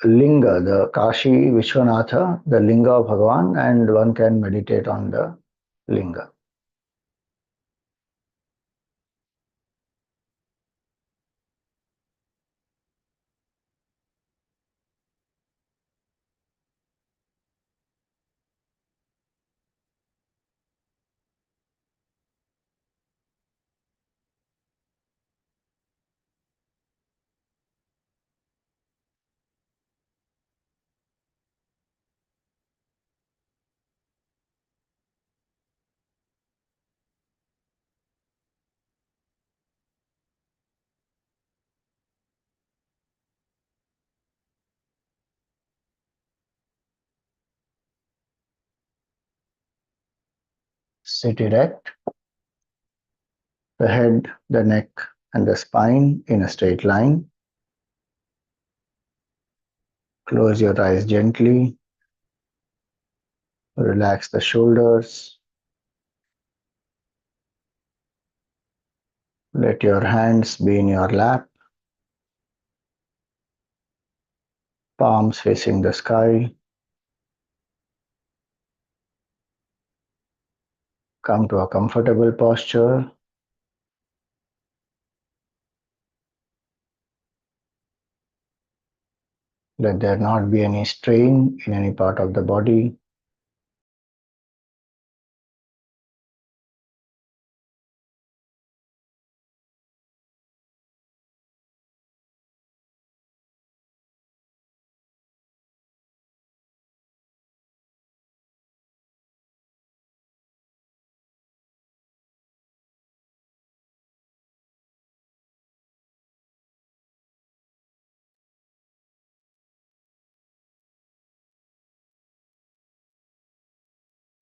Linga, the Kashi Vishwanatha, the Linga of Bhagawan, and one can meditate on the Linga. Sit erect, the head, the neck, and the spine in a straight line. Close your eyes gently, relax the shoulders. Let your hands be in your lap, palms facing the sky. Come to a comfortable posture. Let there not be any strain in any part of the body.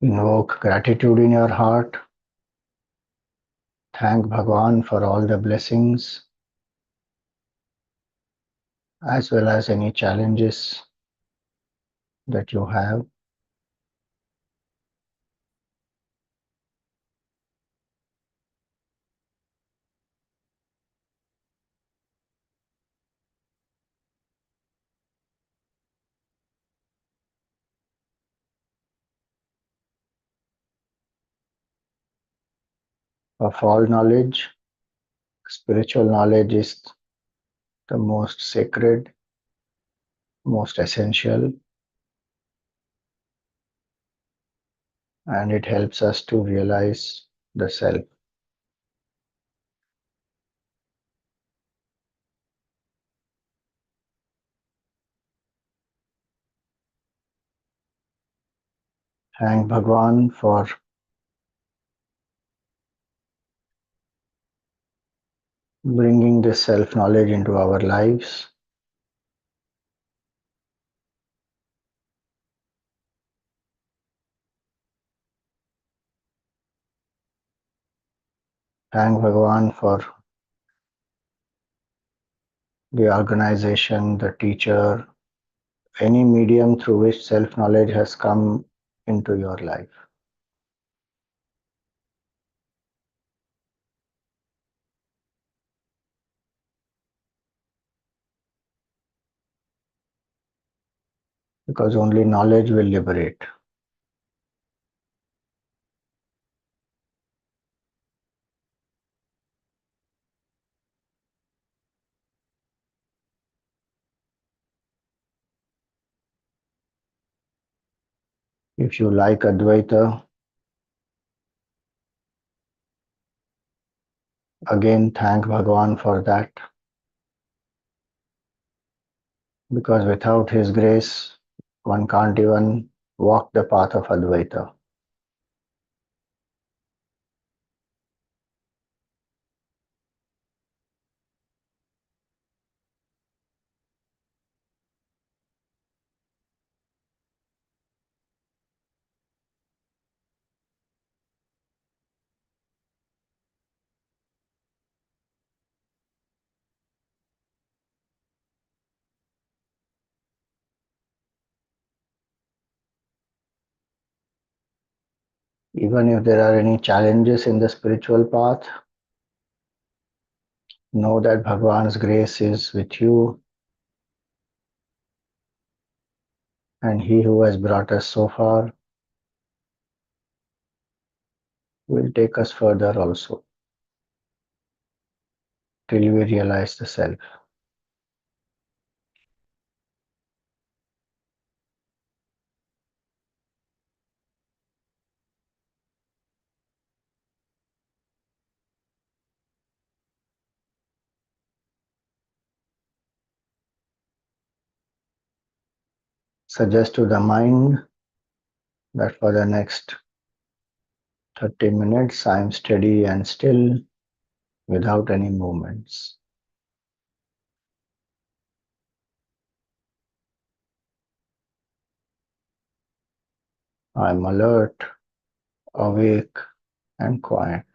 Invoke gratitude in your heart. Thank Bhagavan for all the blessings as well as any challenges that you have. Of all knowledge, spiritual knowledge is the most sacred, most essential, and it helps us to realize the self. Thank Bhagavan for bringing this self knowledge into our lives. Thank Bhagavan for the organization, the teacher, any medium through which self knowledge has come into your life. Because only knowledge will liberate. If you like Advaita, again thank Bhagavan for that. Because without his grace, one can't even walk the path of Advaita. Even if there are any challenges in the spiritual path, Know that Bhagawan's grace is with you, and He who has brought us so far will take us further also, till we realize the self. Suggest to the mind that for the next 30 minutes I am steady and still without any movements. I am alert, awake, and quiet.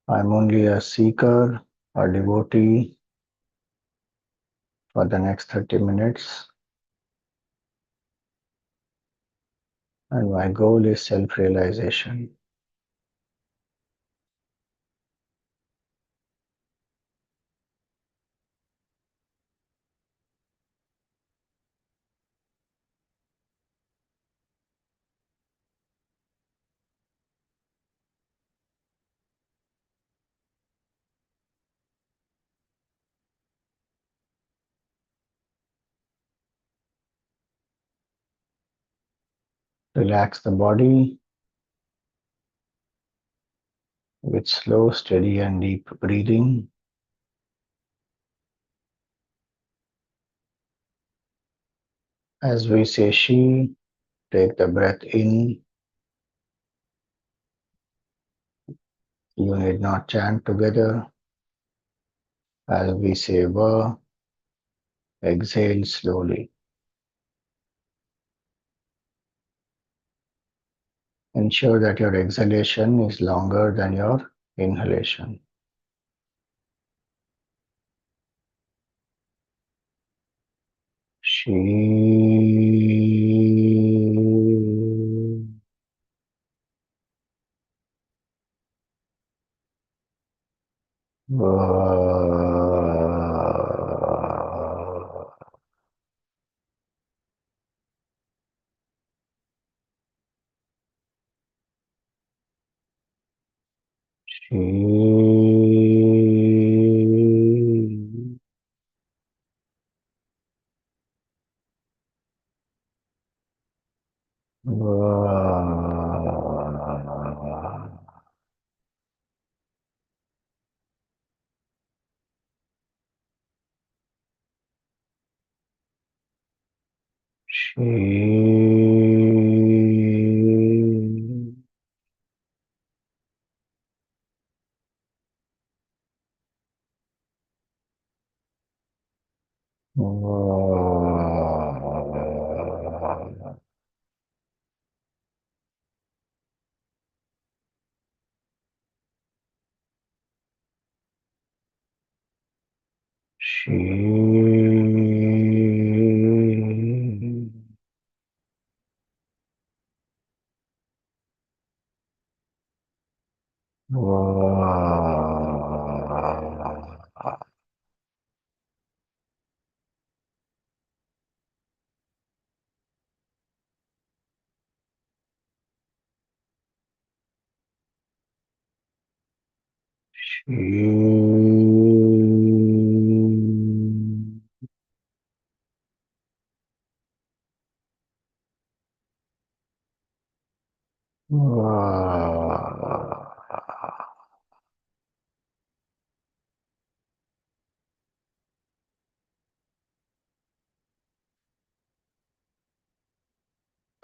I am only a seeker, a devotee for the next 30 minutes, and my goal is self realization. Relax the body with slow, steady, and deep breathing. As we say She, take the breath in. You need not chant together. As we say Va, exhale slowly. Ensure that your exhalation is longer than your inhalation. She.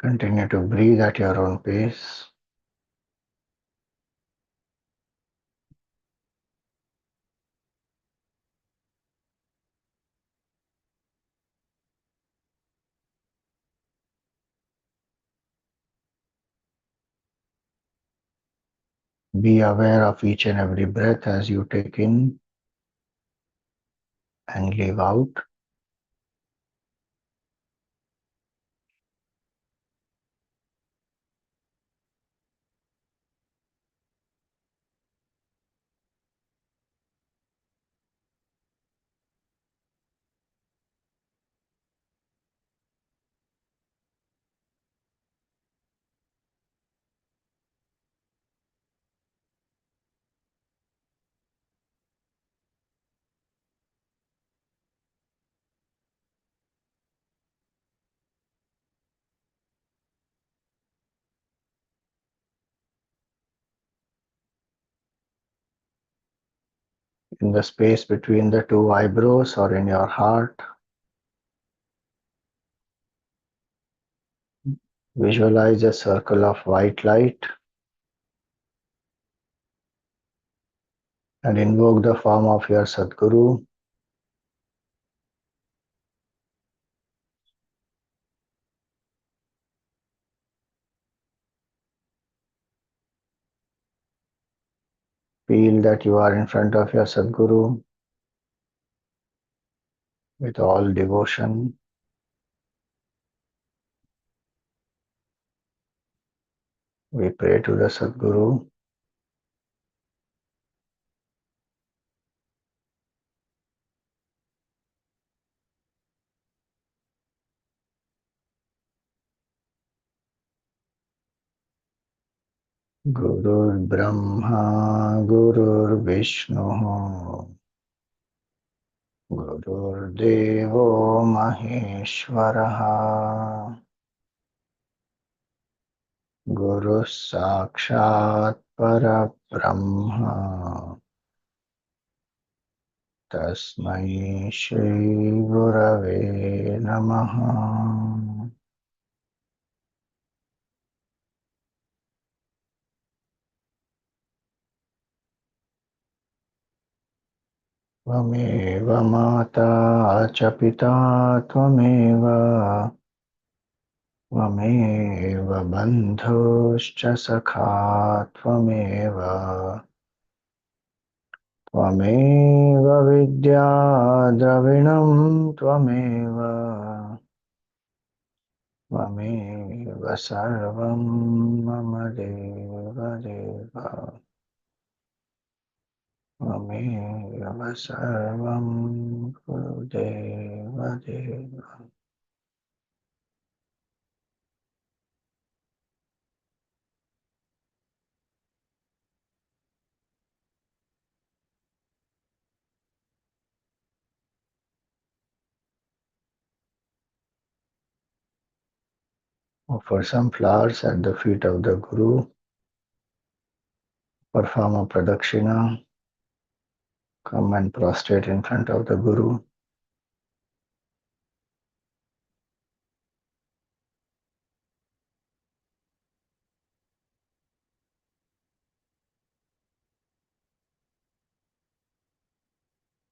Continue to breathe at your own pace. Be aware of each and every breath as you take in and leave out. in the space between the two eyebrows or in your heart. Visualize a circle of white light and invoke the form of your Sadguru. Feel that you are in front of your Sadguru with all devotion. We pray to the Sadguru. Gurur Brahma, Gurur Vishnu, Gurur Devo Maheshwaraha, Guru Sakshat Parabrahma, Tasmai Shri Gurave Namaha. Tvameva Mata Cha Pita Tvameva Tvameva Bandhuscha Sakha Tvameva Tvameva Vidya Dravinam Tvameva Tvameva Sarvam Mama Deva Deva Tvameva Sarvam Gurudeva Deva. Offer some flowers at the feet of the Guru. Perform a pradakshina. Come and prostrate in front of the Guru.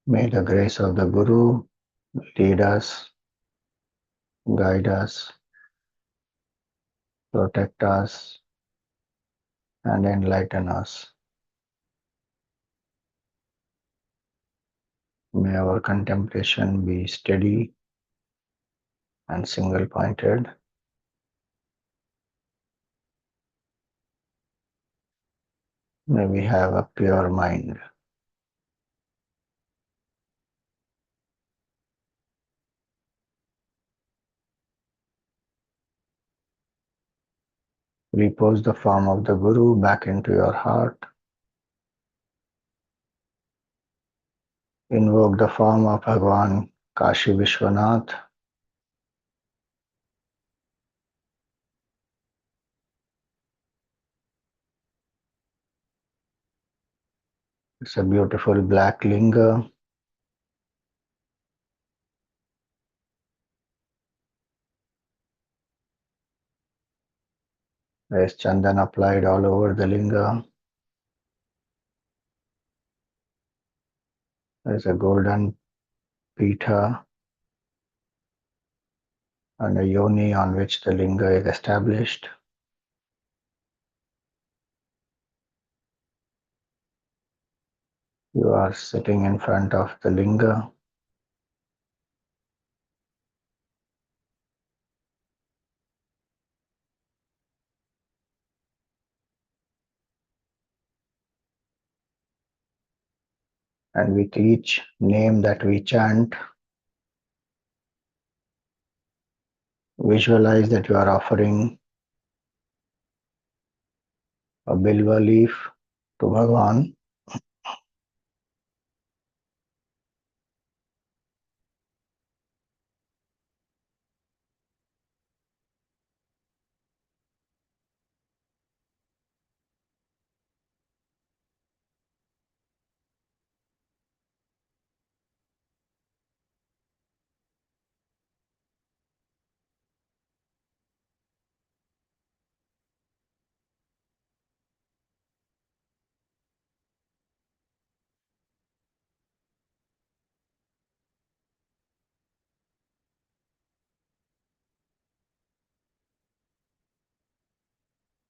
May the grace of the Guru lead us, guide us, protect us, and enlighten us. May our contemplation be steady and single-pointed. May we have a pure mind. Repose the form of the Guru back into your heart. Invoke the form of Bhagawan Kashi Vishwanath. It's a beautiful black linga. There's chandan applied all over the linga. There's a golden pitha and a yoni on which the linga is established. You are sitting in front of the linga. And with each name that we chant, visualize that you are offering a bilva leaf to Bhagavan.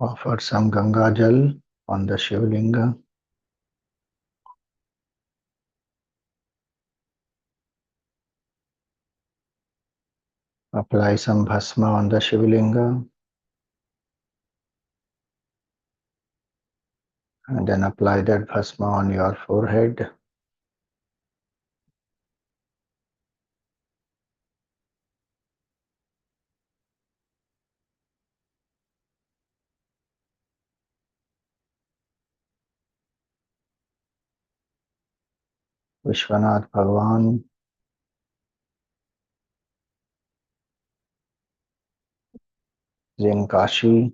Offer some Ganga Jal on the Shivlinga. Apply some Bhasma on the Shivlinga. And then apply that Bhasma on your forehead. Vishwanath Bhagawan is in Kashi.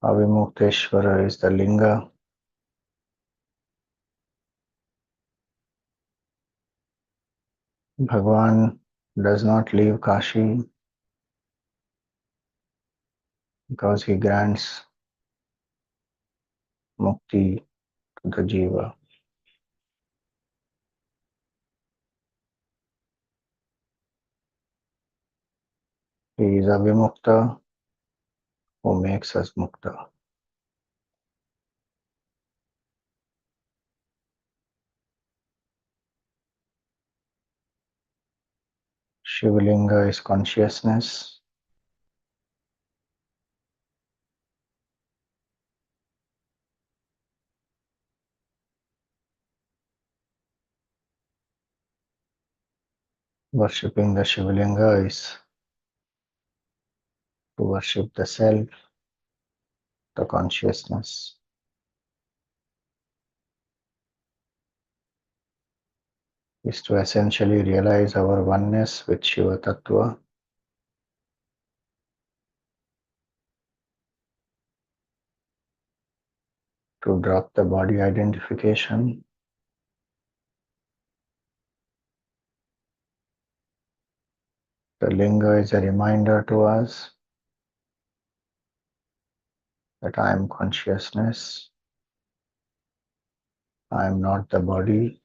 Avimukteshvara is the Linga. Bhagavan does not leave Kashi because he grants mukti to the jiva. He is Avimukta who makes us Mukta. Shivlinga is consciousness. Worshipping the Shivlinga is to worship the self, the consciousness. Is to essentially realize our oneness with Shiva Tattva. To drop the body identification. The Linga is a reminder to us that I am consciousness. I am not the body.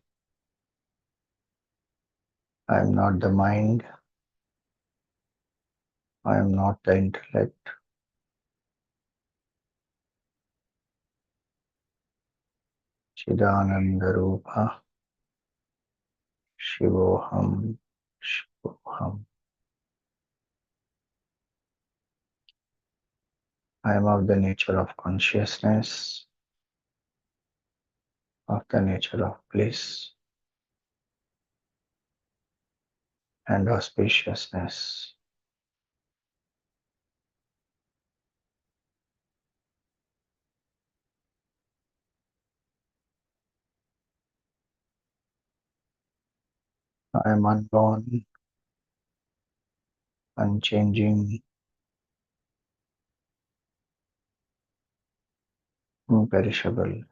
I am not the mind. I am not the intellect. Chidananda Rupa. Shivoham. Shivoham. I am of the nature of consciousness, of the nature of bliss and auspiciousness. I am unborn, unchanging, imperishable.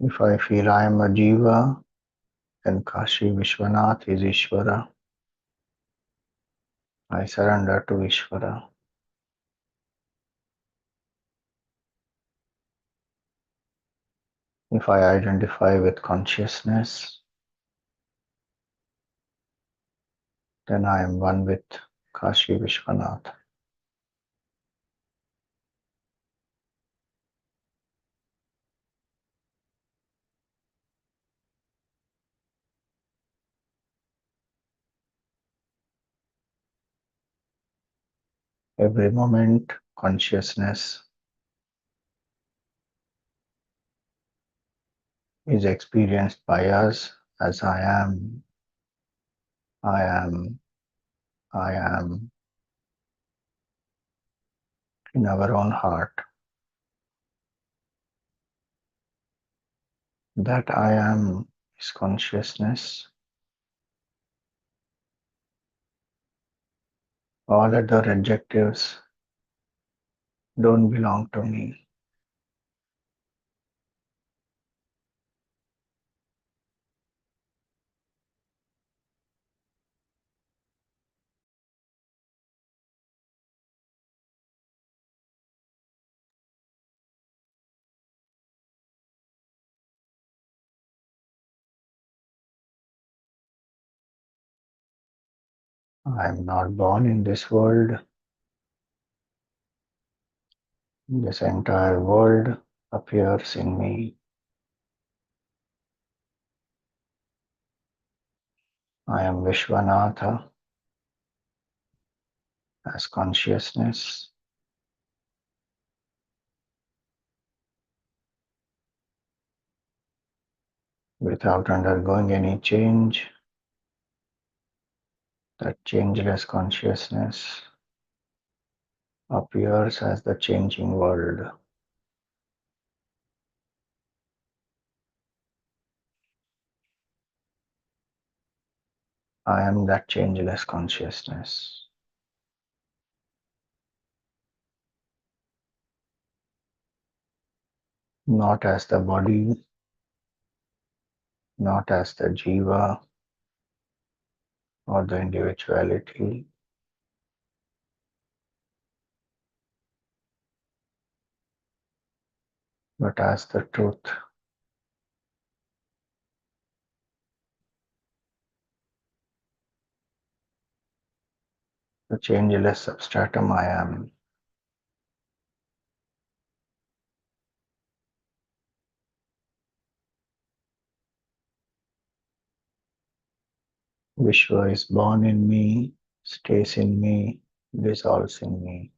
If I feel I am a jiva, then Kashi Vishwanath is Ishvara. I surrender to Ishvara. If I identify with consciousness, then I am one with Kashi Vishwanath. Every moment, consciousness is experienced by us as I am, I am in our own heart. That I am is consciousness. All other adjectives don't belong to me. I am not born in this world. This entire world appears in me. I am Vishwanatha as consciousness. Without undergoing any change, that changeless consciousness appears as the changing world. I am that changeless consciousness. Not as the body, not as the jiva or the individuality, but as the truth. The changeless substratum I am. Vishwa is born in me, stays in me, dissolves in me.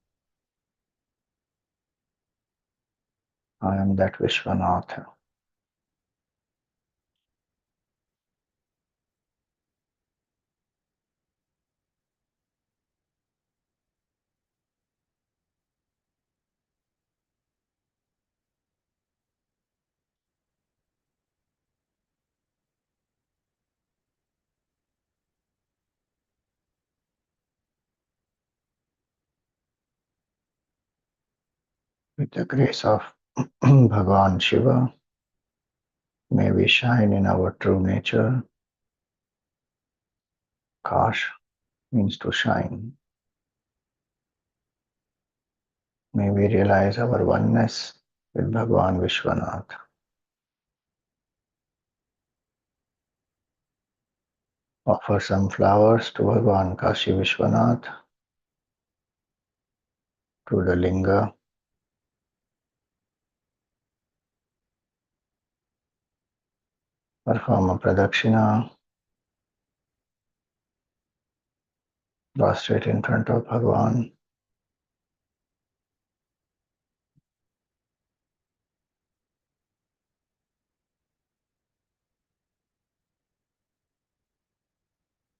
I am that Vishwanatha. With the grace of Bhagawan Shiva, may we shine in our true nature. Kash means to shine. May we realize our oneness with Bhagawan Vishwanath. Offer some flowers to Bhagawan Kashi Vishwanath, to the Linga. Perform a pradakshina, prostrate in front of Bhagavan.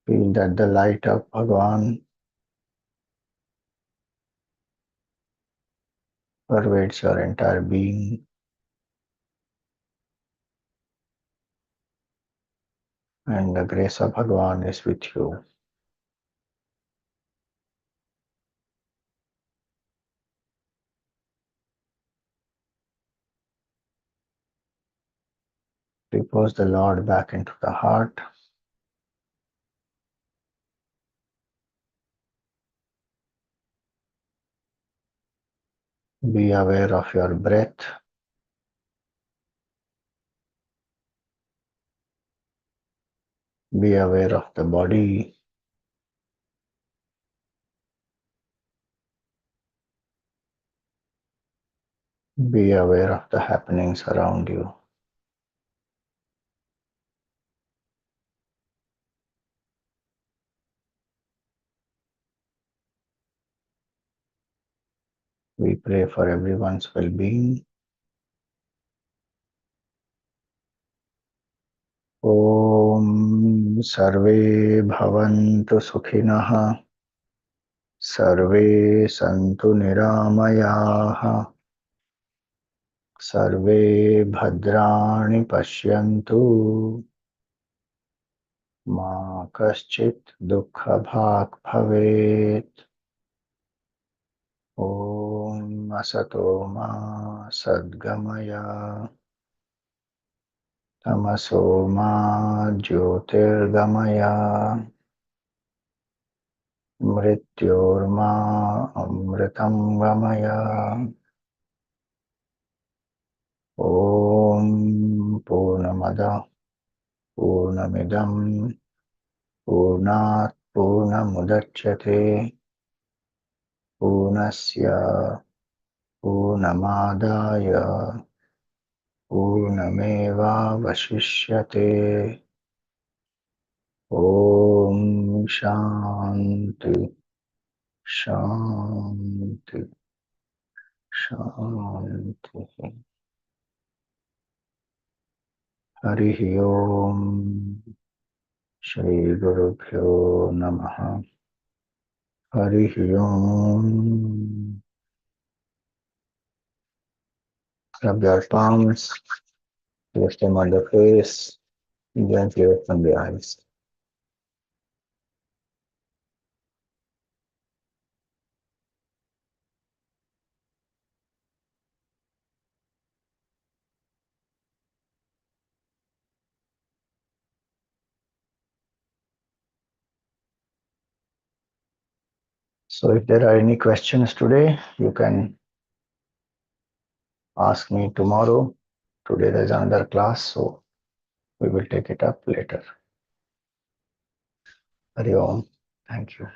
Feel that the light of Bhagavan pervades your entire being, and the grace of Bhagavan is with you. Repose the Lord back into the heart. Be aware of your breath. Be aware of the body. Be aware of the happenings around you. We pray for everyone's well-being. ॐ सर्वे भवन्तु सुखिनः सर्वे सन्तु निरामयाः सर्वे भद्राणि पश्यन्तु मा कश्चित् दुःखभाग् भवेत् ॐ असतो मा सद्गमय तमसो मा ज्योतिर्गमय मृत्योर्मा अमृतं गमय ॐ पूर्णमदः पूर्णमिदं पूर्णात् पूर्णमुदच्यते पूर्णस्य पूर्णमादाय पूर्णमेवावशिष्यते ॐ शान्ति शान्ति शान्तिः हरिः ओम् श्रीगुरुभ्यो नमः हरिः ओम् Rub your palms, lift them on the face, gently open the eyes. So if there are any questions today, you can ask me tomorrow. Today there's another class, so we will take it up later. Hari Om. Thank you.